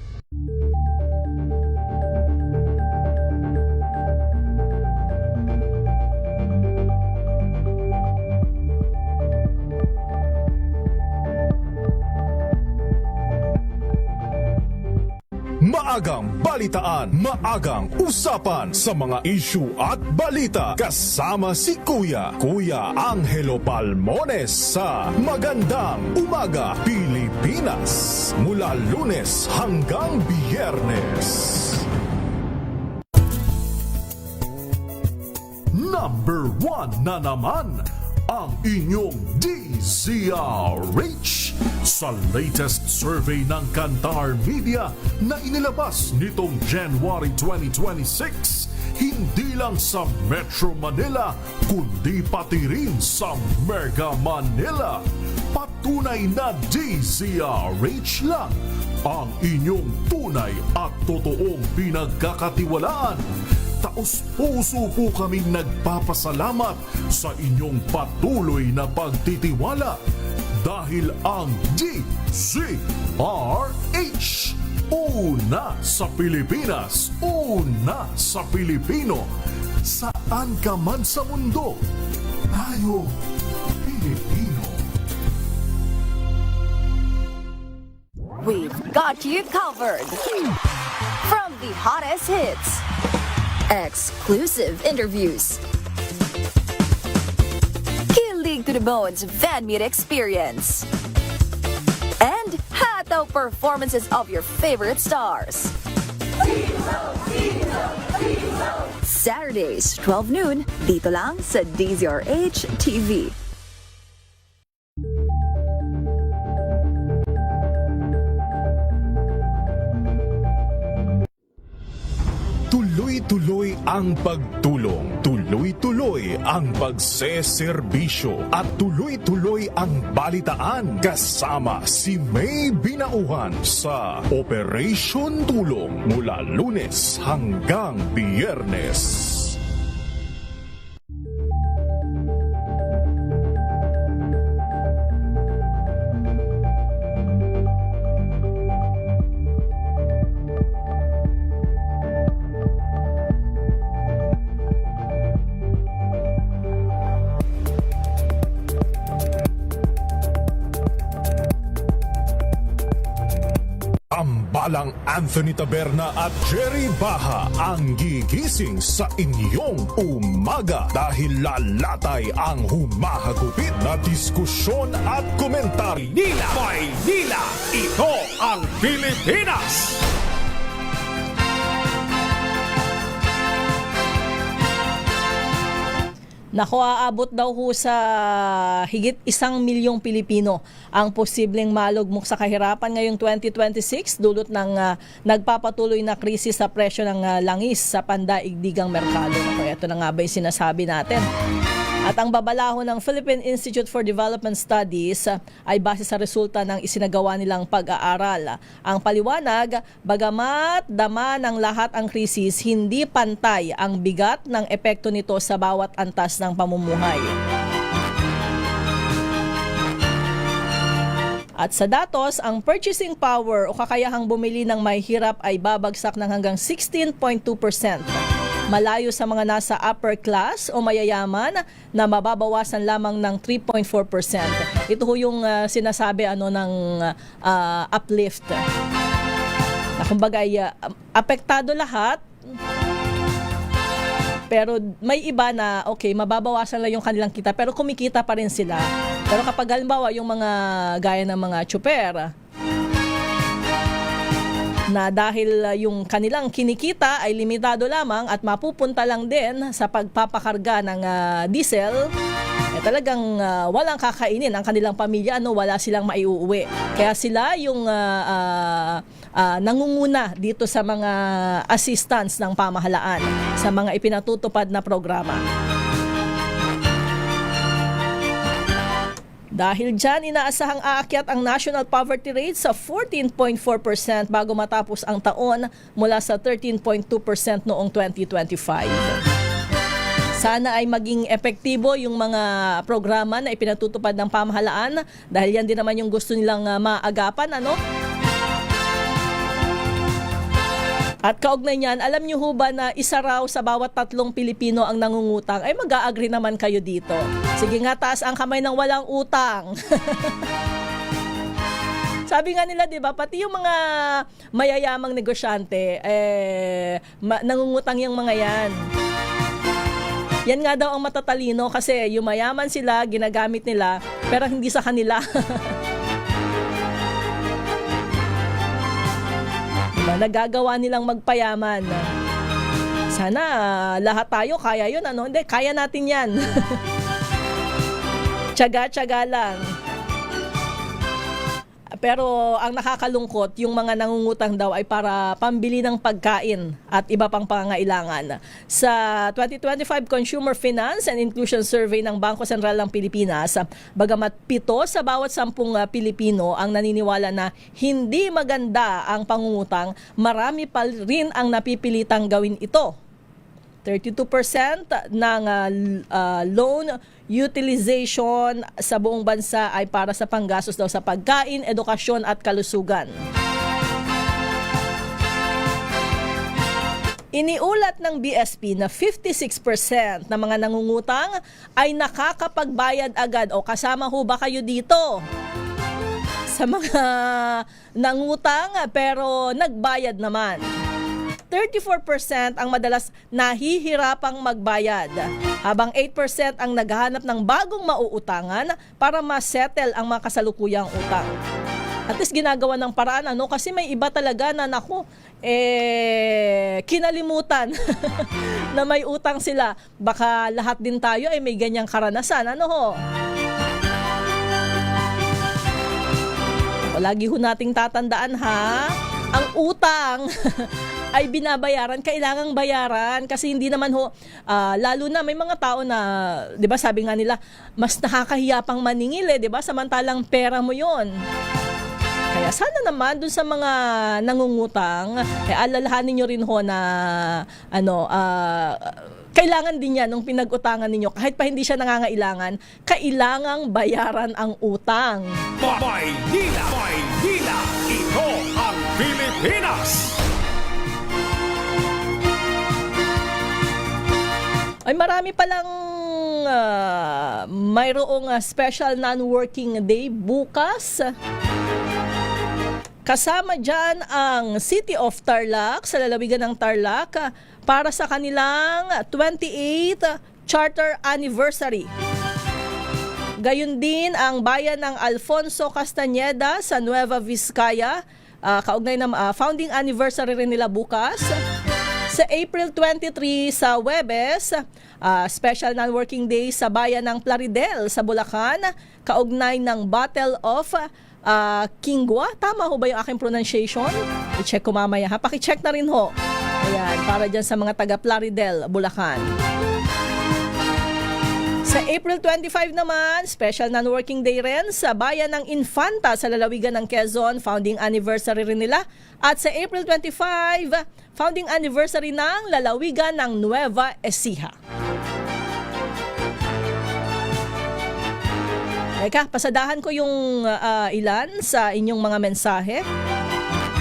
Maagang balitaan, maagang usapan sa mga issue at balita. Kasama si Kuya Angelo Palmones sa Magandang Umaga Pilipinas. Mula Lunes hanggang Biyernes. Number 1 na naman ang inyong DZRH sa latest survey ng Kantar Media na inilabas nitong January 2026. Hindi lang sa Metro Manila, kundi pati rin sa Mega Manila. Pati tunay na DZRH lang, ang inyong tunay at totoong pinagkakatiwalaan. Taos-puso po kaming nagpapasalamat sa inyong patuloy na pagtitiwala dahil ang DZRH, una sa Pilipinas, una sa Pilipino. Saan ka man sa mundo, tayo Pilipino. We've got you covered. From the hottest hits, exclusive interviews, kilig to the bones fan meet experience, and hataw performances of your favorite stars. Saturdays, 12 noon, dito lang sa DZRH TV. Tuloy-tuloy ang pagtulong, tuloy-tuloy ang pagseserbisyo, at tuloy-tuloy ang balitaan kasama si May Binauhan sa Operation Tulong mula Lunes hanggang Biyernes. Ambalang Anthony Taberna at Jerry Baha ang gigising sa inyong umaga dahil lalatay ang humahagupit na diskusyon at komentaryo. Maynila, ito ang Pilipinas! Nako, aabot daw ho sa higit 1 milyong Pilipino ang posibleng malugmok sa kahirapan ngayong 2026 dulot ng nagpapatuloy na krisis sa presyo ng langis sa pandaigdigang merkado. Nako, ito na nga ba yung sinasabi natin? At ang babalaho ng Philippine Institute for Development Studies ay base sa resulta ng isinagawa nilang pag-aaral. Ang paliwanag, bagamat dama ng lahat ang krisis, hindi pantay ang bigat ng epekto nito sa bawat antas ng pamumuhay. At sa datos, ang purchasing power o kakayahang bumili ng may hirap ay babagsak ng hanggang 16.2%. Malayo sa mga nasa upper class o mayayaman na mababawasan lamang ng 3.4%. Ito ho yung sinasabi ng uplift. Na kumbaga apektado lahat, pero may iba na okay, mababawasan lang yung kanilang kita pero kumikita pa rin sila. Pero kapag halimbawa yung mga gaya ng mga tsuper, na dahil yung kanilang kinikita ay limitado lamang at mapupunta lang din sa pagpapakarga ng diesel, talagang walang kakainin ang kanilang pamilya, wala silang maiuuwi. Kaya sila yung nangunguna dito sa mga assistance ng pamahalaan sa mga ipinatutupad na programa. Dahil dyan, inaasahang aakyat ang national poverty rate sa 14.4% bago matapos ang taon mula sa 13.2% noong 2025. Sana ay maging epektibo yung mga programa na ipinatutupad ng pamahalaan dahil yan din naman yung gusto nilang maagapan, At kaugnay niyan, alam niyo ho ba na isa raw sa bawat 3 Pilipino ang nangungutang? Ay mag-a-agree naman kayo dito. Sige nga, taas ang kamay ng walang utang. Sabi nga nila, 'di ba, pati yung mga mayayamang negosyante, nangungutang yung mga yan. Yan nga daw ang matatalino kasi yung mayaman sila, ginagamit nila, pero hindi sa kanila. Nagagawa nilang magpayaman. Sana lahat tayo kaya yun, Hindi, kaya natin yan. Tiyaga-tiyaga lang. Pero ang nakakalungkot, yung mga nangungutang daw ay para pambili ng pagkain at iba pang pangangailangan. Sa 2025 Consumer Finance and Inclusion Survey ng Bangko Sentral ng Pilipinas, bagamat 7 sa bawat 10 Pilipino ang naniniwala na hindi maganda ang pangungutang, marami pa rin ang napipilitang gawin ito. 32% ng loan utilization sa buong bansa ay para sa panggastos daw sa pagkain, edukasyon at kalusugan. Iniulat ng BSP na 56% ng mga nangungutang ay nakakapagbayad agad. O kasama ho ba kayo dito? Sa mga nangutang pero nagbayad naman. 34% ang madalas nahihirapang magbayad, habang 8% ang naghahanap ng bagong mauutangan para ma-settle ang mga kasalukuyang utang. At least ginagawa ng paraan, kasi may iba talaga na kinalimutan na may utang sila. Baka lahat din tayo ay may ganyang karanasan. Lagi ho nating tatandaan ang utang ay binabayaran, kailangang bayaran kasi hindi naman lalo na may mga tao na, 'di ba, sabi nga nila, mas nakakahiya pang maningil, 'di ba? Samantalang pera mo 'yon. Kaya sana naman dun sa mga nangungutang, alalahanin niyo rin na kailangan din yan nung pinag-utangan ninyo. Kahit pa hindi siya nangangailangan, kailangang bayaran ang utang. Maynila! Maynila! Ito ang Pilipinas! Ay marami palang mayroong special non-working day bukas. Kasama dyan ang City of Tarlac sa lalawigan ng Tarlac para sa kanilang 28th Charter Anniversary. Gayon din ang bayan ng Alfonso Castañeda sa Nueva Vizcaya. Kaugnay ng founding anniversary rin nila bukas. Sa April 23 sa Huwebes, special non-working day sa bayan ng Plaridel sa Bulacan. Kaugnay ng Battle of Kingwa. Tama ho ba yung aking pronunciation? I-check ko mamaya. Paki-check na rin ho. Ayan, para dyan sa mga taga Plaridel, Bulacan. Sa April 25 naman, special non-working day rin sa bayan ng Infanta sa lalawigan ng Quezon. Founding anniversary rin nila. At sa April 25, founding anniversary ng lalawigan ng Nueva Ecija. Teka, pasadahan ko yung ilan sa inyong mga mensahe.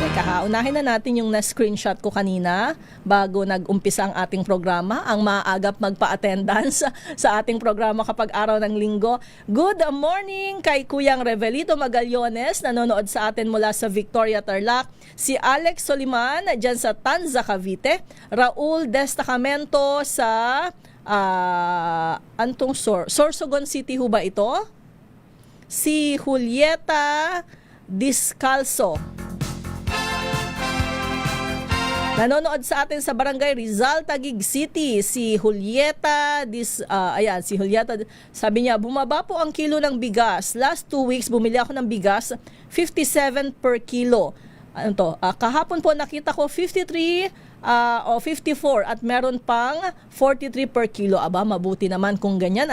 Teka, unahin na natin yung na-screenshot ko kanina bago nag-umpisa ang ating programa, ang maaagap magpa-attendance sa ating programa kapag araw ng linggo. Good morning kay Kuyang Revelito Magallones, nanonood sa atin mula sa Victoria, Tarlac. Si Alex Soliman, dyan sa Tanza, Cavite. Raul Destacamento sa Sorsogon City ho ba ito? Si Julieta Discalso, nanonood sa atin sa Barangay Rizal, Taguig City. Si Julieta, si Julieta, sabi niya, bumaba po ang kilo ng bigas. Last 2 weeks, bumili ako ng bigas, 57 per kilo. Kahapon po nakita ko 53 o 54 at meron pang 43 per kilo. Aba, mabuti naman kung ganyan.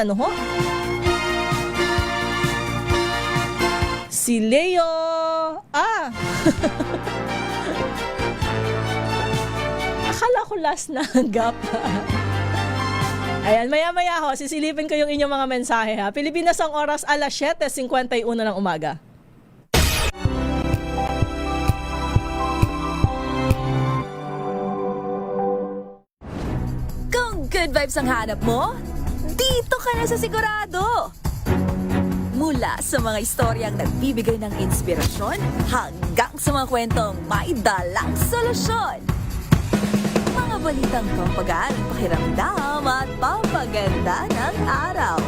Si Leo, akala ko last na gap. Ayan, maya-maya ho, sisilipin ko yung inyong mga mensahe ha. Pilipinas ang oras, alas 7:51 ng umaga. Kung good vibes ang hanap mo, dito ka na sa Sigurado! Mula sa mga istoryang nagbibigay ng inspirasyon hanggang sa mga kwentong may dalang solusyon. Mga balitang pampagaan ng pakiramdam at pampaganda ng araw.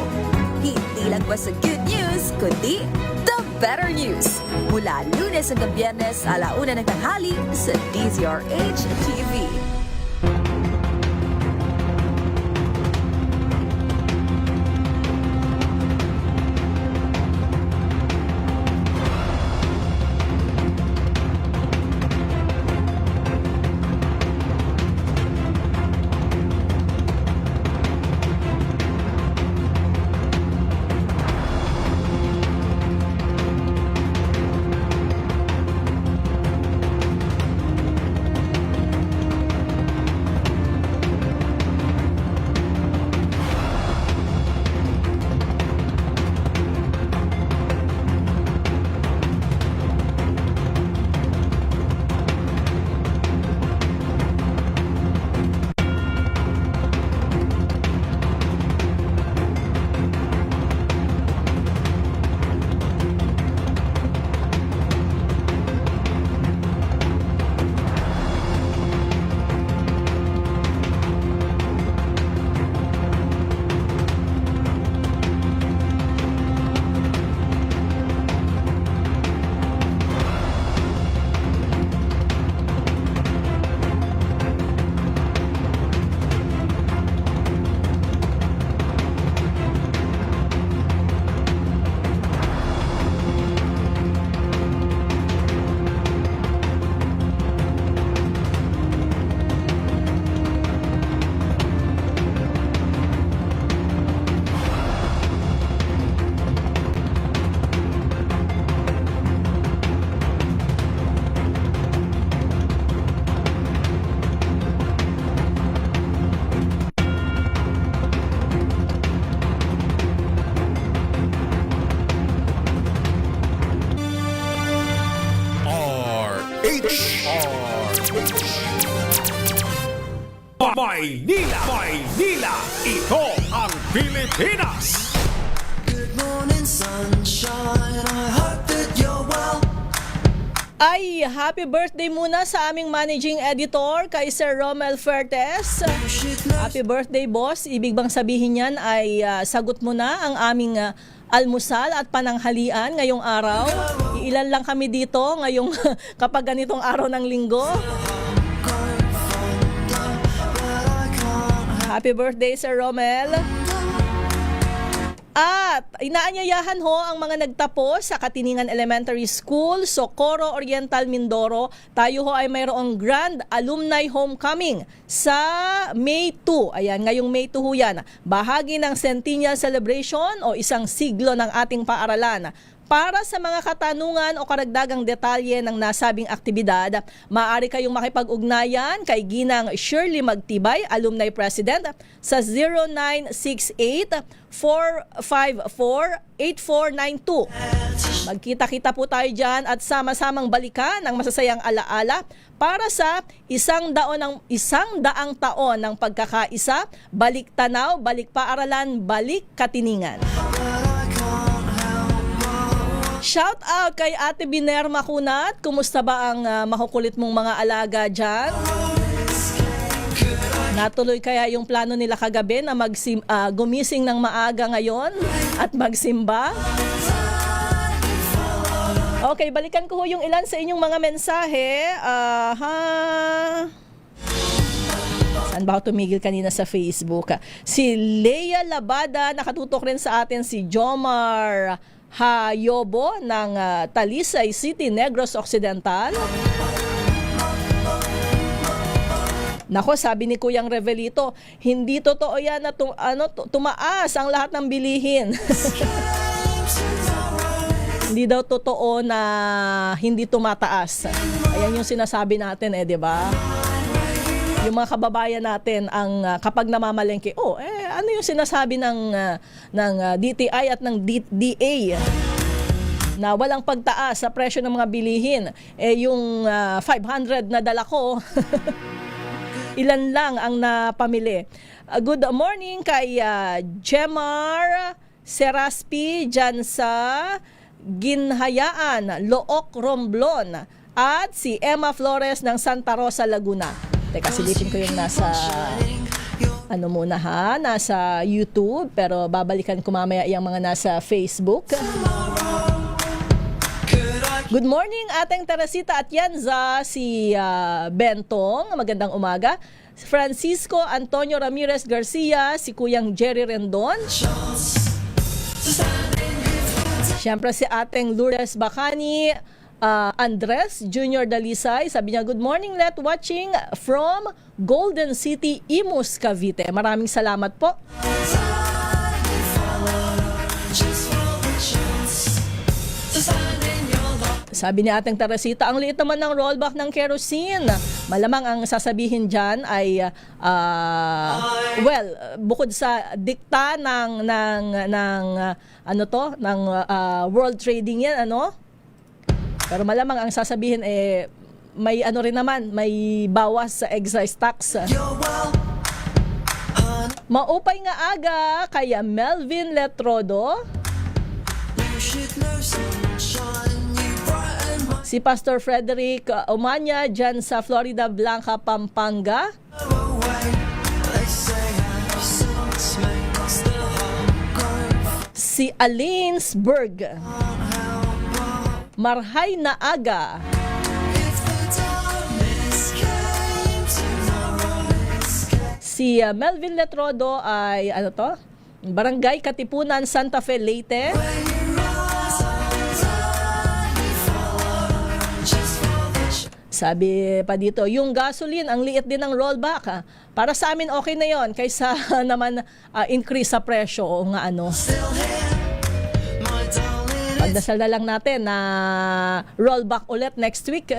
Hindi lang ba sa good news, kundi the better news. Mula Lunes hanggang Biyernes, 1:00 ng tanghali sa DZRH TV. Maynila! Maynila! Ito ang Pilipinas! Good morning, sunshine. I hope that you're well. Ay, happy birthday muna sa aming managing editor kay Sir Romel Fertes. Happy birthday, boss. Ibig bang sabihin yan ay sagot mo na ang aming almusal at pananghalian ngayong araw. Iilan lang kami dito ngayong kapag ganitong araw ng linggo. Happy birthday, Sir Romel. At inaanyayahan ho ang mga nagtapos sa Katiningan Elementary School, Socorro Oriental, Mindoro. Tayo ho ay mayroong Grand Alumni Homecoming sa May 2. Ayan, ngayong May 2 ho yan. Bahagi ng Centennial Celebration o isang siglo ng ating paaralan. Para sa mga katanungan o karagdagang detalye ng nasabing aktibidad, maaari kayong makipag-ugnayan kay Ginang Shirley Magtibay, Alumni President, sa 0968-454-8492. Magkita-kita po tayo dyan at sama-samang balikan ang masasayang alaala para sa isang daang taon ng pagkakaisa, balik tanaw, balik paaralan, balik katiningan. Shout out kay Ate Biner Makunat. Kumusta ba ang makukulit mong mga alaga dyan? Natuloy kaya yung plano nila kagabi na gumising ng maaga ngayon at magsimba? Okay, balikan ko ho yung ilan sa inyong mga mensahe. Saan ba ako tumigil kanina sa Facebook? Si Leia Labada, nakatutok rin sa atin si Jomar Hayobo ng Talisay City, Negros Occidental. Nako, sabi ni Kuyang Revelito, hindi totoo yan na tumaas ang lahat ng bilihin. Hindi daw totoo na hindi tumataas. Ayan yung sinasabi natin di ba? Yung mga kababayan natin ang kapag namamalengke, ano yung sinasabi ng DTI at ng DA na walang pagtaas sa presyo ng mga bilihin. Yung 500 na dala ko, ilan lang ang napamili. Good morning kay Jemar Seraspi dyan sa Ginhayaan, Look, Romblon, at si Emma Flores ng Santa Rosa, Laguna. Teka, silipin ko yung nasa nasa YouTube, pero babalikan ko mamaya yung mga nasa Facebook. Good morning, ating Teresita Atienza, si Bentong, magandang umaga. Francisco Antonio Ramirez Garcia, si Kuyang Jerry Rendon. Siyempre si ating Lourdes Bacani, Andres Junior Dalisay, sabi niya, good morning, Let, watching from Golden City, Imus, Cavite. Maraming salamat po. Sabi ni ating Teresita, ang liit naman ng rollback ng kerosene. Malamang ang sasabihin dyan ay, bukod sa dikta ng World Trading yan, pero malamang ang sasabihin may rin naman, may bawas sa excise tax. Maupay nga aga kaya Melvin Letrodo. Si Pastor Frederick Omanya dyan sa Florida Blanca, Pampanga. Si Alinsburg. Marhay na aga. Si Melvin Letrodo ay Barangay Katipunan, Santa Fe, Leyte. Sabi pa dito, yung gasoline, ang liit din ng rollback. Para sa amin okay na yon kaysa naman increase sa presyo o nga Pagdasal na lang natin na rollback ulit next week.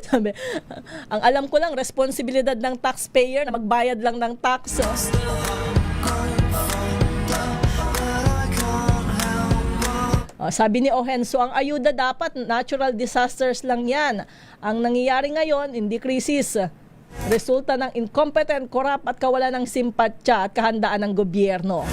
Sabi, ang alam ko lang, responsibilidad ng taxpayer na magbayad lang ng tax. Sabi ni Ohenso, ang ayuda dapat natural disasters lang yan. Ang nangyayari ngayon, hindi krisis. Resulta ng incompetent, corrupt at kawalan ng simpatya at kahandaan ng gobyerno.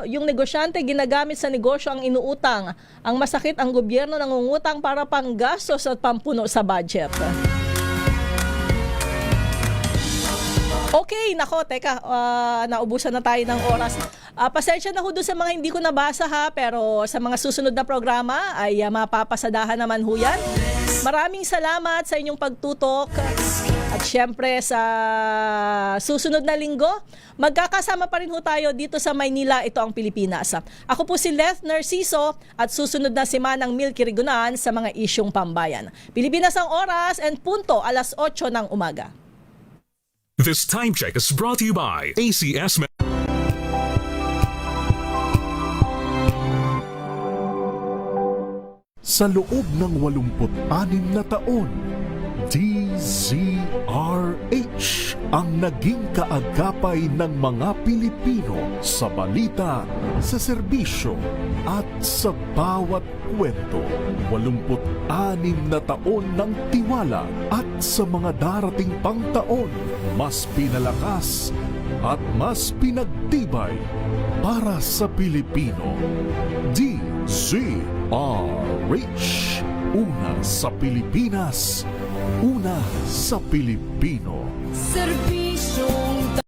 Yung negosyante ginagamit sa negosyo ang inuutang. Ang masakit, ang gobyerno nangungutang para panggastos at pampuno sa budget. Okay, nako, teka, naubusan na tayo ng oras. Pasensya na ho doon sa mga hindi ko nabasa ha, pero sa mga susunod na programa ay mapapasadahan naman ho yan. Maraming salamat sa inyong pagtutok. At syempre sa susunod na linggo, magkakasama pa rin ho tayo dito sa Maynila, ito ang Pilipinas. Ako po si Leth Narciso at susunod na si Manang Milky Rigunan sa mga isyong pambayan. Pilipinas ang oras and punto, 8:00 ng umaga. This time check is brought to you by ACS. Sa loob ng 86 na taon, DZRH ang naging kaagapay ng mga Pilipino sa balita, sa serbisyo at sa bawat kwento. 86 na taon ng tiwala at sa mga darating pang taon, mas pinalakas at mas pinagtibay para sa Pilipino. DZRH, una sa Pilipinas, una sa Pilipino. Serbisyo